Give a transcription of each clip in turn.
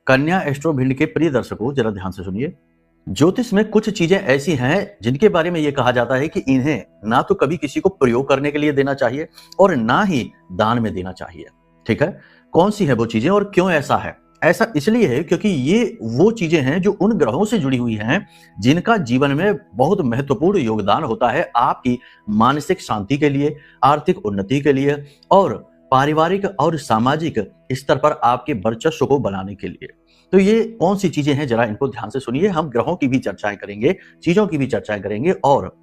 कन्या एस्ट्रो भिंड के प्रिय दर्शकों, जरा ध्यान से सुनिए। ज्योतिष में कुछ चीजें ऐसी हैं जिनके बारे में यह कहा जाता है कि इन्हें ना तो कभी किसी को प्रयोग करने के लिए देना चाहिए और ना ही दान में देना चाहिए। ठीक है, कौन सी है वो चीजें और क्यों ऐसा है? ऐसा इसलिए है क्योंकि ये वो चीजें हैं जो उन ग्रहों से जुड़ी हुई हैं जिनका जीवन में बहुत महत्वपूर्ण योगदान होता है आपकी मानसिक शांति के लिए, आर्थिक उन्नति के लिए और पारिवारिक और सामाजिक स्तर पर आपके वर्चस्व को बनाने के लिए। तो ये कौन सी चीजें हैं, जरा इनको ध्यान से सुनिए। हम ग्रहों की भी चर्चाएं करेंगे, चीजों की भी चर्चाएं करेंगे और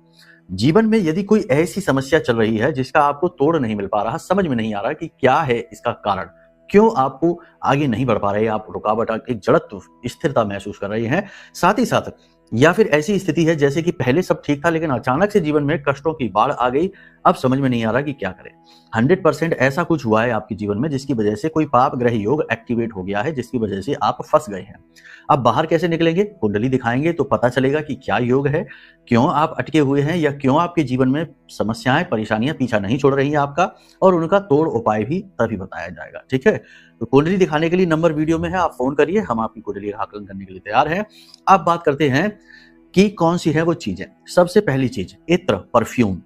जीवन में यदि कोई ऐसी समस्या चल रही है जिसका आपको तोड़ नहीं मिल पा रहा, समझ में नहीं आ रहा कि क्या है इसका कारण, क्यों आपको आगे नहीं बढ़ पा रहे, आप रुकावट, एक जड़त्व, स्थिरता महसूस कर रहे हैं, साथ ही साथ या फिर ऐसी स्थिति है जैसे कि पहले सब ठीक था लेकिन अचानक से जीवन में कष्टों की बाढ़ आ गई, अब समझ में नहीं आ रहा कि क्या करें। 100% ऐसा कुछ हुआ है आपके जीवन में जिसकी वजह से कोई पाप ग्रह योग एक्टिवेट हो गया है, जिसकी वजह से आप फंस गए हैं। अब बाहर कैसे निकलेंगे? कुंडली दिखाएंगे तो पता चलेगा कि क्या योग है, क्यों आप अटके हुए हैं या क्यों आपके जीवन में समस्याएं, परेशानियां पीछा नहीं छोड़ रही हैं आपका, और उनका तोड़ उपाय भी तभी बताया जाएगा। ठीक है, तो कुंडली दिखाने के लिए नंबर वीडियो में है, आप फोन करिए, हम आपकी कुंडली का आकलन करने के लिए तैयार हैं। अब बात करते हैं कि कौन सी है वो चीजें। सबसे पहली चीज, इत्र, परफ्यूम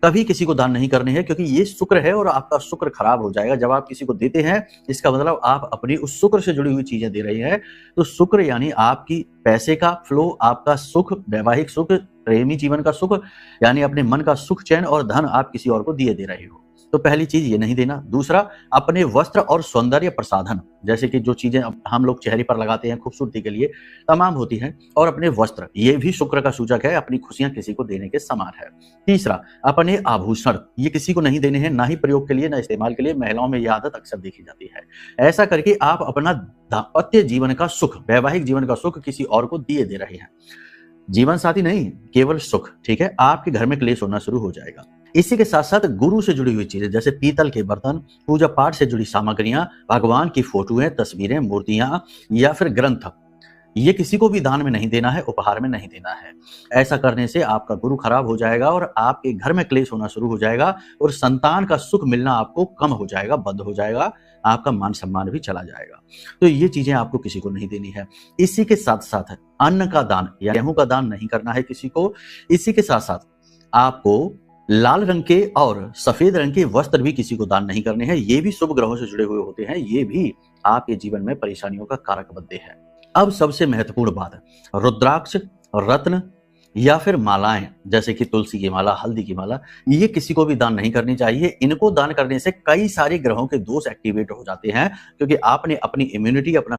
कभी किसी को दान नहीं करने हैं क्योंकि ये शुक्र है और आपका शुक्र खराब हो जाएगा। जब आप किसी को देते हैं इसका मतलब आप अपनी उस शुक्र से जुड़ी हुई चीजें दे रहे हैं। तो शुक्र यानी आपकी पैसे का फ्लो, आपका सुख, वैवाहिक सुख, प्रेमी जीवन का सुख, यानी अपने मन का सुख, चैन और धन आप किसी और को दिए दे रहे हो। तो पहली चीज ये नहीं देना। दूसरा, अपने वस्त्र और सौंदर्य प्रसाधन, जैसे कि जो चीजें हम लोग चेहरे पर लगाते हैं खूबसूरती के लिए, तमाम होती हैं, और अपने वस्त्र, ये भी शुक्र का सूचक है, अपनी खुशियां किसी को देने के समान है। तीसरा, अपने आभूषण, ये किसी को नहीं देने हैं, ना ही प्रयोग के लिए, ना इस्तेमाल के लिए। महिलाओं में यह आदत अक्सर देखी जाती है। ऐसा करके आप अपना दाम्पत्य जीवन का सुख, वैवाहिक जीवन का सुख किसी और को दिए दे रहे हैं। जीवन साथी नहीं, केवल सुख। ठीक है, आपके घर में क्लेश होना शुरू हो जाएगा। इसी के साथ साथ गुरु से जुड़ी हुई चीजें जैसे पीतल के बर्तन, पूजा पाठ से जुड़ी सामग्रियां, भगवान की फोटोएं, तस्वीरें, मूर्तियां या फिर ग्रंथ, ये किसी को भी दान में नहीं देना है, उपहार में नहीं देना है। ऐसा करने से आपका गुरु खराब हो जाएगा और आपके घर में क्लेश होना शुरू हो जाएगा और संतान का सुख मिलना आपको कम हो जाएगा, बंद हो जाएगा, आपका मान सम्मान भी चला जाएगा। तो ये चीजें आपको किसी को नहीं देनी है। इसी के साथ साथ अन्न का दान या गेहूं का दान नहीं करना है किसी को। इसी के साथ साथ आपको लाल रंग के और सफेद रंग के वस्त्र भी किसी को दान नहीं करने हैं। ये भी शुभ ग्रहों से जुड़े हुए होते हैं, ये भी आपके जीवन में परेशानियों का कारक बनते हैं। अब सबसे महत्वपूर्ण बात, रुद्राक्ष, रत्न या फिर मालाएं, जैसे कि तुलसी की माला, हल्दी की माला, ये किसी को भी दान नहीं करनी चाहिए। इनको दान करने से कई सारे ग्रहों के दोष एक्टिवेट हो जाते हैं क्योंकि आपने अपनी इम्यूनिटी, अपना